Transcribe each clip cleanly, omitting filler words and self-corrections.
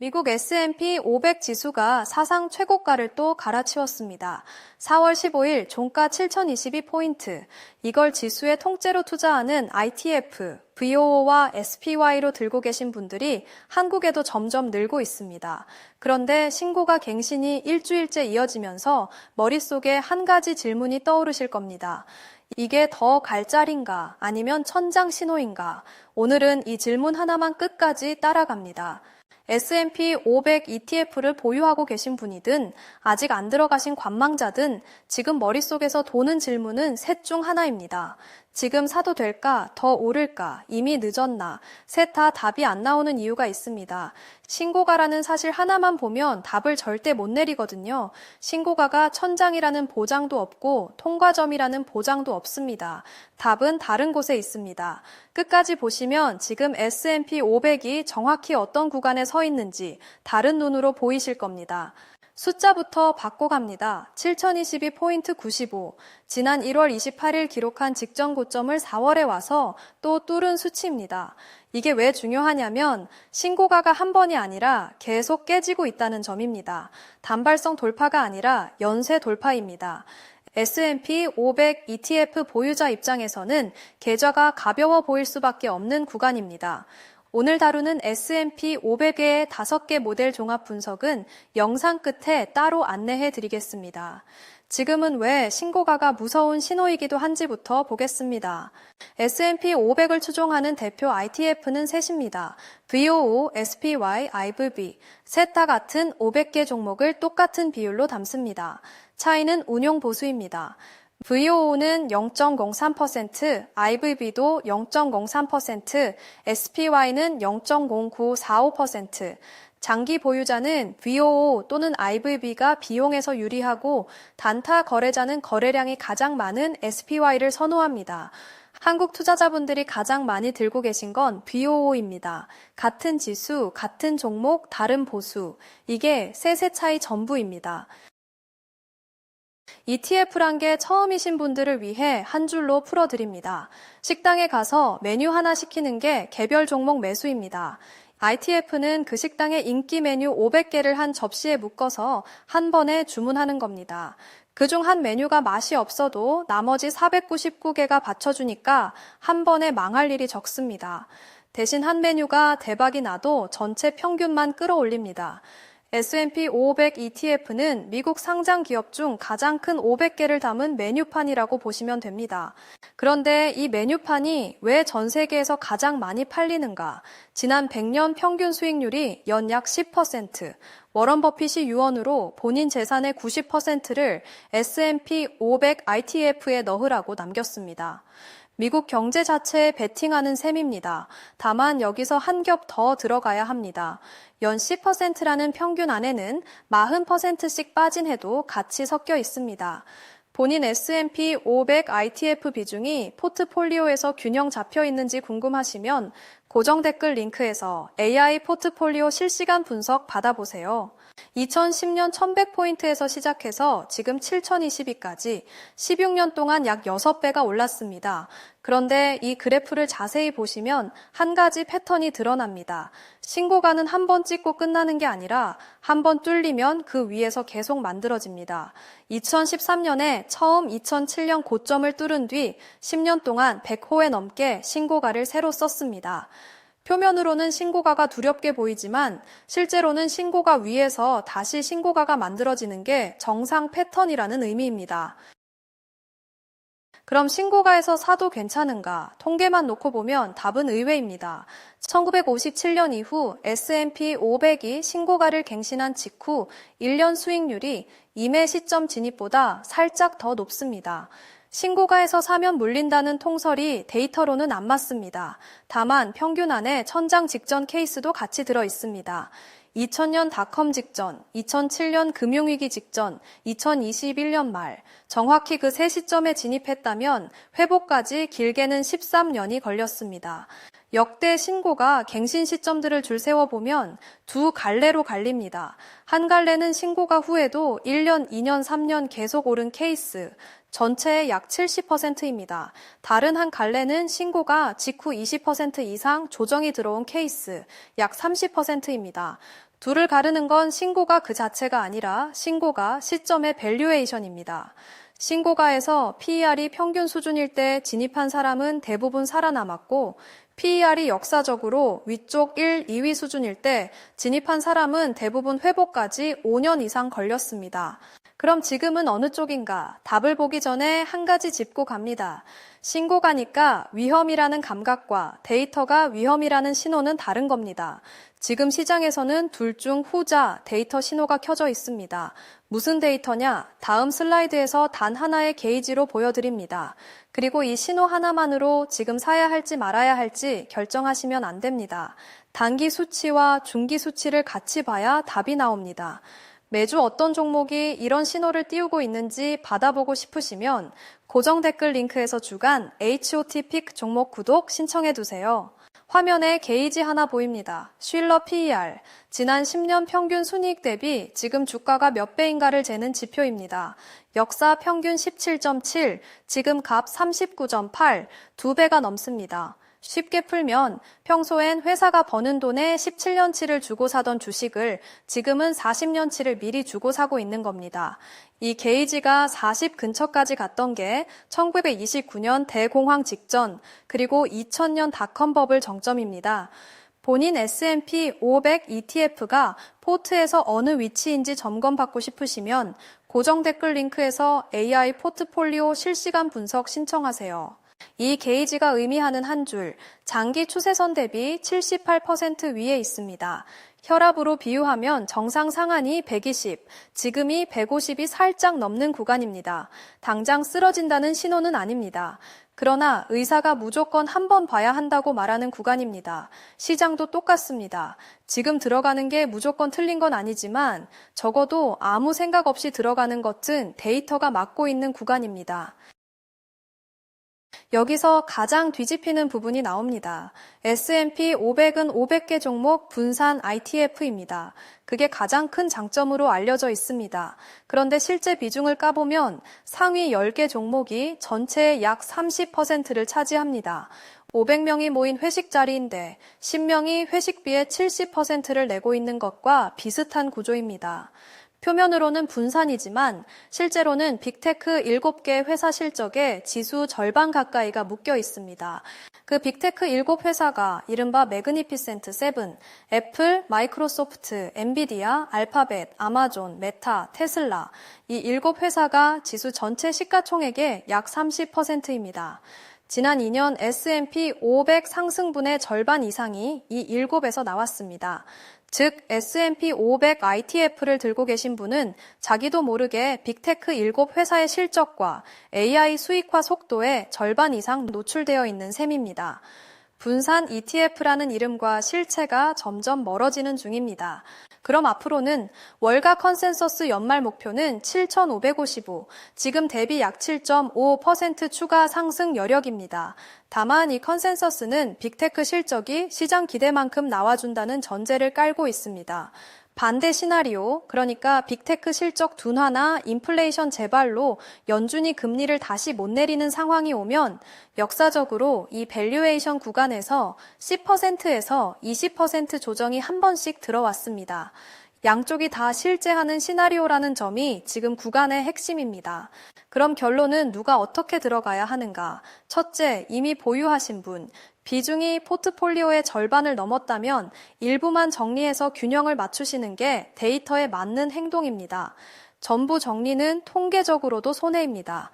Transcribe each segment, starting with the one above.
미국 S&P 500 지수가 사상 최고가를 또 갈아치웠습니다. 4월 15일 종가 7,022포인트. 이걸 지수의 통째로 투자하는 ITF, VOO와 SPY로 들고 계신 분들이 한국에도 점점 늘고 있습니다. 그런데 신고가 갱신이 일주일째 이어지면서 머릿속에 한 가지 질문이 떠오르실 겁니다. 이게 더 갈 자리인가 아니면 천장 신호인가? 오늘은 이 질문 하나만 끝까지 따라갑니다. S&P 500 ETF를 보유하고 계신 분이든 아직 안 들어가신 관망자든 지금 머릿속에서 도는 질문은 셋 중 하나입니다. 지금 사도 될까? 더 오를까? 이미 늦었나? 셋 다 답이 안 나오는 이유가 있습니다. 신고가라는 사실 하나만 보면 답을 절대 못 내리거든요. 신고가가 천장이라는 보장도 없고 통과점이라는 보장도 없습니다. 답은 다른 곳에 있습니다. 끝까지 보시면 지금 S&P 500이 정확히 어떤 구간에 서 있는지 다른 눈으로 보이실 겁니다. 숫자부터 바꿔갑니다. 7022포인트 95. 지난 1월 28일 기록한 직전 고점을 4월에 와서 또 뚫은 수치입니다. 이게 왜 중요하냐면 신고가가 한 번이 아니라 계속 깨지고 있다는 점입니다. 단발성 돌파가 아니라 연쇄 돌파입니다. S&P 500 ETF 보유자 입장에서는 계좌가 가벼워 보일 수밖에 없는 구간입니다. 오늘 다루는 S&P 500의 5개 모델 종합 분석은 영상 끝에 따로 안내해 드리겠습니다. 지금은 왜 신고가가 무서운 신호이기도 한지부터 보겠습니다. S&P 500을 추종하는 대표 ITF는 셋입니다. VOO, SPY, IVB. 셋 다 같은 500개 종목을 똑같은 비율로 담습니다. 차이는 운용 보수입니다. VOO는 0.03%, IVB도 0.03%, SPY는 0.0945%, 장기 보유자는 VOO 또는 IVB가 비용에서 유리하고 단타 거래자는 거래량이 가장 많은 SPY를 선호합니다. 한국 투자자분들이 가장 많이 들고 계신 건 VOO입니다. 같은 지수, 같은 종목, 다른 보수. 이게 셋의 차이 전부입니다. ETF란 게 처음이신 분들을 위해 한 줄로 풀어드립니다. 식당에 가서 메뉴 하나 시키는 게 개별 종목 매수입니다. ITF는 그 식당의 인기 메뉴 500개를 한 접시에 묶어서 한 번에 주문하는 겁니다. 그중 한 메뉴가 맛이 없어도 나머지 499개가 받쳐주니까 한 번에 망할 일이 적습니다. 대신 한 메뉴가 대박이 나도 전체 평균만 끌어올립니다. S&P 500 ETF는 미국 상장 기업 중 가장 큰 500개를 담은 메뉴판이라고 보시면 됩니다. 그런데 이 메뉴판이 왜 전 세계에서 가장 많이 팔리는가? 지난 100년 평균 수익률이 연 약 10%, 워런 버핏이 유언으로 본인 재산의 90%를 S&P 500 ITF에 넣으라고 남겼습니다. 미국 경제 자체에 베팅하는 셈입니다. 다만 여기서 한 겹 더 들어가야 합니다. 연 10%라는 평균 안에는 40%씩 빠진 해도 같이 섞여 있습니다. 본인 S&P 500 ITF 비중이 포트폴리오에서 균형 잡혀 있는지 궁금하시면 고정 댓글 링크에서 AI 포트폴리오 실시간 분석 받아보세요. 2010년 1100포인트에서 시작해서 지금 7022까지 16년 동안 약 6배가 올랐습니다. 그런데 이 그래프를 자세히 보시면 한 가지 패턴이 드러납니다. 신고가는 한 번 찍고 끝나는 게 아니라 한 번 뚫리면 그 위에서 계속 만들어집니다. 2013년에 처음 2007년 고점을 뚫은 뒤 10년 동안 100호에 넘게 신고가를 새로 썼습니다. 표면으로는 신고가가 두렵게 보이지만 실제로는 신고가 위에서 다시 신고가가 만들어지는 게 정상 패턴이라는 의미입니다. 그럼 신고가에서 사도 괜찮은가? 통계만 놓고 보면 답은 의외입니다. 1957년 이후 S&P 500이 신고가를 갱신한 직후 1년 수익률이 임해 시점 진입보다 살짝 더 높습니다. 신고가에서 사면 물린다는 통설이 데이터로는 안 맞습니다. 다만 평균 안에 천장 직전 케이스도 같이 들어 있습니다. 2000년 닷컴 직전, 2007년 금융위기 직전, 2021년 말, 정확히 그 세 시점에 진입했다면 회복까지 길게는 13년이 걸렸습니다. 역대 신고가 갱신 시점들을 줄 세워보면 두 갈래로 갈립니다. 한 갈래는 신고가 후에도 1년, 2년, 3년 계속 오른 케이스, 전체의 약 70%입니다. 다른 한 갈래는 신고가 직후 20% 이상 조정이 들어온 케이스, 약 30%입니다. 둘을 가르는 건 신고가 그 자체가 아니라 신고가 시점의 밸류에이션입니다. 신고가에서 PER이 평균 수준일 때 진입한 사람은 대부분 살아남았고 PER이 역사적으로 위쪽 1, 2위 수준일 때 진입한 사람은 대부분 회복까지 5년 이상 걸렸습니다. 그럼 지금은 어느 쪽인가? 답을 보기 전에 한 가지 짚고 갑니다. 신고가니까 위험이라는 감각과 데이터가 위험이라는 신호는 다른 겁니다. 지금 시장에서는 둘 중 후자 데이터 신호가 켜져 있습니다. 무슨 데이터냐? 다음 슬라이드에서 단 하나의 게이지로 보여드립니다. 그리고 이 신호 하나만으로 지금 사야 할지 말아야 할지 결정하시면 안 됩니다. 단기 수치와 중기 수치를 같이 봐야 답이 나옵니다. 매주 어떤 종목이 이런 신호를 띄우고 있는지 받아보고 싶으시면 고정 댓글 링크에서 주간 HOT 픽 종목 구독 신청해두세요. 화면에 게이지 하나 보입니다. 쉴러 PER, 지난 10년 평균 순이익 대비 지금 주가가 몇 배인가를 재는 지표입니다. 역사 평균 17.7, 지금 값 39.8, 2배가 넘습니다. 쉽게 풀면 평소엔 회사가 버는 돈에 17년치를 주고 사던 주식을 지금은 40년치를 미리 주고 사고 있는 겁니다. 이 게이지가 40 근처까지 갔던 게 1929년 대공황 직전 그리고 2000년 닷컴 버블 정점입니다. 본인 S&P 500 ETF가 포트에서 어느 위치인지 점검받고 싶으시면 고정 댓글 링크에서 AI 포트폴리오 실시간 분석 신청하세요. 이 게이지가 의미하는 한 줄, 장기 추세선 대비 78% 위에 있습니다. 혈압으로 비유하면 정상 상한이 120, 지금이 150이 살짝 넘는 구간입니다. 당장 쓰러진다는 신호는 아닙니다. 그러나 의사가 무조건 한 번 봐야 한다고 말하는 구간입니다. 시장도 똑같습니다. 지금 들어가는 게 무조건 틀린 건 아니지만 적어도 아무 생각 없이 들어가는 것은 데이터가 막고 있는 구간입니다. 여기서 가장 뒤집히는 부분이 나옵니다. S&P 500은 500개 종목 분산 ITF입니다. 그게 가장 큰 장점으로 알려져 있습니다. 그런데 실제 비중을 까보면 상위 10개 종목이 전체의 약 30%를 차지합니다. 500명이 모인 회식 자리인데 10명이 회식비의 70%를 내고 있는 것과 비슷한 구조입니다. 표면으로는 분산이지만 실제로는 빅테크 7개 회사 실적에 지수 절반 가까이가 묶여 있습니다. 그 빅테크 7회사가 이른바 매그니피센트 7, 애플, 마이크로소프트, 엔비디아, 알파벳, 아마존, 메타, 테슬라 이 7회사가 지수 전체 시가총액의 약 30%입니다. 지난 2년 S&P 500 상승분의 절반 이상이 이 7에서 나왔습니다. 즉 S&P 500 ITF를 들고 계신 분은 자기도 모르게 빅테크 7회사의 실적과 AI 수익화 속도에 절반 이상 노출되어 있는 셈입니다. 분산 ETF라는 이름과 실체가 점점 멀어지는 중입니다. 그럼 앞으로는 월가 컨센서스 연말 목표는 7,555, 지금 대비 약 7.5% 추가 상승 여력입니다. 다만 이 컨센서스는 빅테크 실적이 시장 기대만큼 나와준다는 전제를 깔고 있습니다. 반대 시나리오, 그러니까 빅테크 실적 둔화나 인플레이션 재발로 연준이 금리를 다시 못 내리는 상황이 오면 역사적으로 이 밸류에이션 구간에서 10%에서 20% 조정이 한 번씩 들어왔습니다. 양쪽이 다 실제하는 시나리오라는 점이 지금 구간의 핵심입니다. 그럼 결론은 누가 어떻게 들어가야 하는가? 첫째, 이미 보유하신 분. 비중이 포트폴리오의 절반을 넘었다면 일부만 정리해서 균형을 맞추시는 게 데이터에 맞는 행동입니다. 전부 정리는 통계적으로도 손해입니다.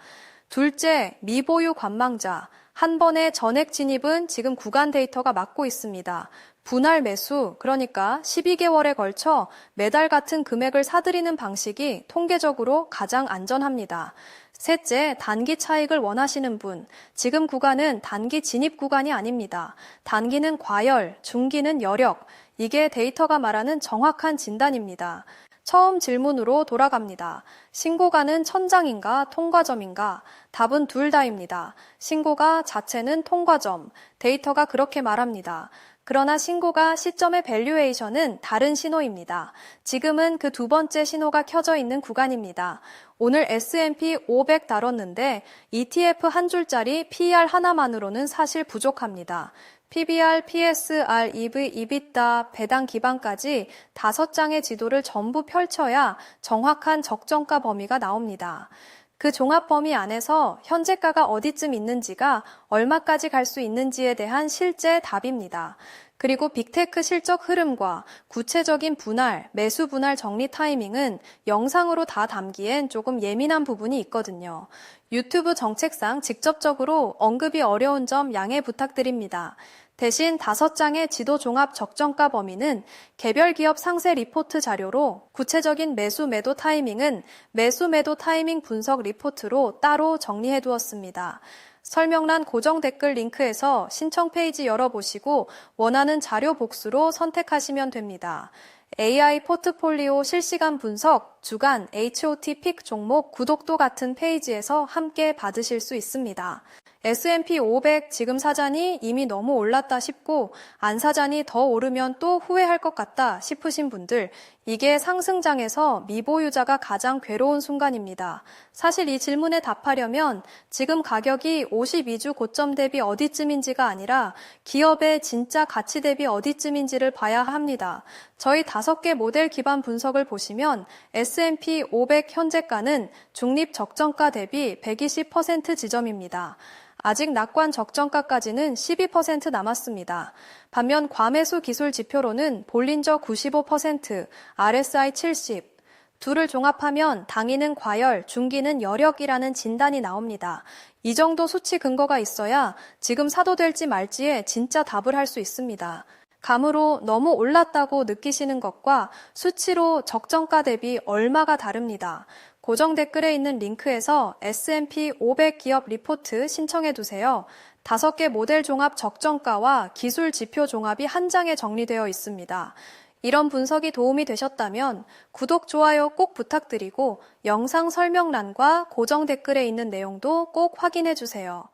둘째, 미보유 관망자. 한 번의 전액 진입은 지금 구간 데이터가 막고 있습니다. 분할 매수, 그러니까 12개월에 걸쳐 매달 같은 금액을 사들이는 방식이 통계적으로 가장 안전합니다. 셋째, 단기 차익을 원하시는 분. 지금 구간은 단기 진입 구간이 아닙니다. 단기는 과열, 중기는 여력. 이게 데이터가 말하는 정확한 진단입니다. 처음 질문으로 돌아갑니다. 신고가는 천장인가 통과점인가? 답은 둘 다입니다. 신고가 자체는 통과점, 데이터가 그렇게 말합니다. 그러나 신고가 시점의 밸류에이션은 다른 신호입니다. 지금은 그 두 번째 신호가 켜져 있는 구간입니다. 오늘 S&P 500 다뤘는데 ETF 한 줄짜리 PER 하나만으로는 사실 부족합니다. PBR, PSR, EV, EBITDA, 배당 기반까지 5장의 지도를 전부 펼쳐야 정확한 적정가 범위가 나옵니다. 그 종합 범위 안에서 현재가가 어디쯤 있는지가 얼마까지 갈 수 있는지에 대한 실제 답입니다. 그리고 빅테크 실적 흐름과 구체적인 분할, 매수 분할 정리 타이밍은 영상으로 다 담기엔 조금 예민한 부분이 있거든요. 유튜브 정책상 직접적으로 언급이 어려운 점 양해 부탁드립니다. 대신 5장의 지도 종합 적정가 범위는 개별 기업 상세 리포트 자료로 구체적인 매수 매도 타이밍은 매수 매도 타이밍 분석 리포트로 따로 정리해 두었습니다. 설명란 고정 댓글 링크에서 신청 페이지 열어보시고 원하는 자료 복수로 선택하시면 됩니다. AI 포트폴리오 실시간 분석, 주간 HOT 픽 종목 구독도 같은 페이지에서 함께 받으실 수 있습니다. S&P 500 지금 사자니 이미 너무 올랐다 싶고 안 사자니 더 오르면 또 후회할 것 같다 싶으신 분들, 이게 상승장에서 미보유자가 가장 괴로운 순간입니다. 사실 이 질문에 답하려면 지금 가격이 52주 고점 대비 어디쯤인지가 아니라 기업의 진짜 가치 대비 어디쯤인지를 봐야 합니다. 저희 5개 모델 기반 분석을 보시면 S&P 500 현재가는 중립 적정가 대비 120% 지점입니다. 아직 낙관 적정가까지는 12% 남았습니다. 반면 과매수 기술 지표로는 볼린저 95%, RSI 70, 둘을 종합하면 당위는 과열, 중기는 여력이라는 진단이 나옵니다. 이 정도 수치 근거가 있어야 지금 사도 될지 말지에 진짜 답을 할 수 있습니다. 감으로 너무 올랐다고 느끼시는 것과 수치로 적정가 대비 얼마가 다릅니다. 고정 댓글에 있는 링크에서 S&P 500 기업 리포트 신청해 두세요. 5개 모델 종합 적정가와 기술 지표 종합이 한 장에 정리되어 있습니다. 이런 분석이 도움이 되셨다면 구독, 좋아요 꼭 부탁드리고 영상 설명란과 고정 댓글에 있는 내용도 꼭 확인해 주세요.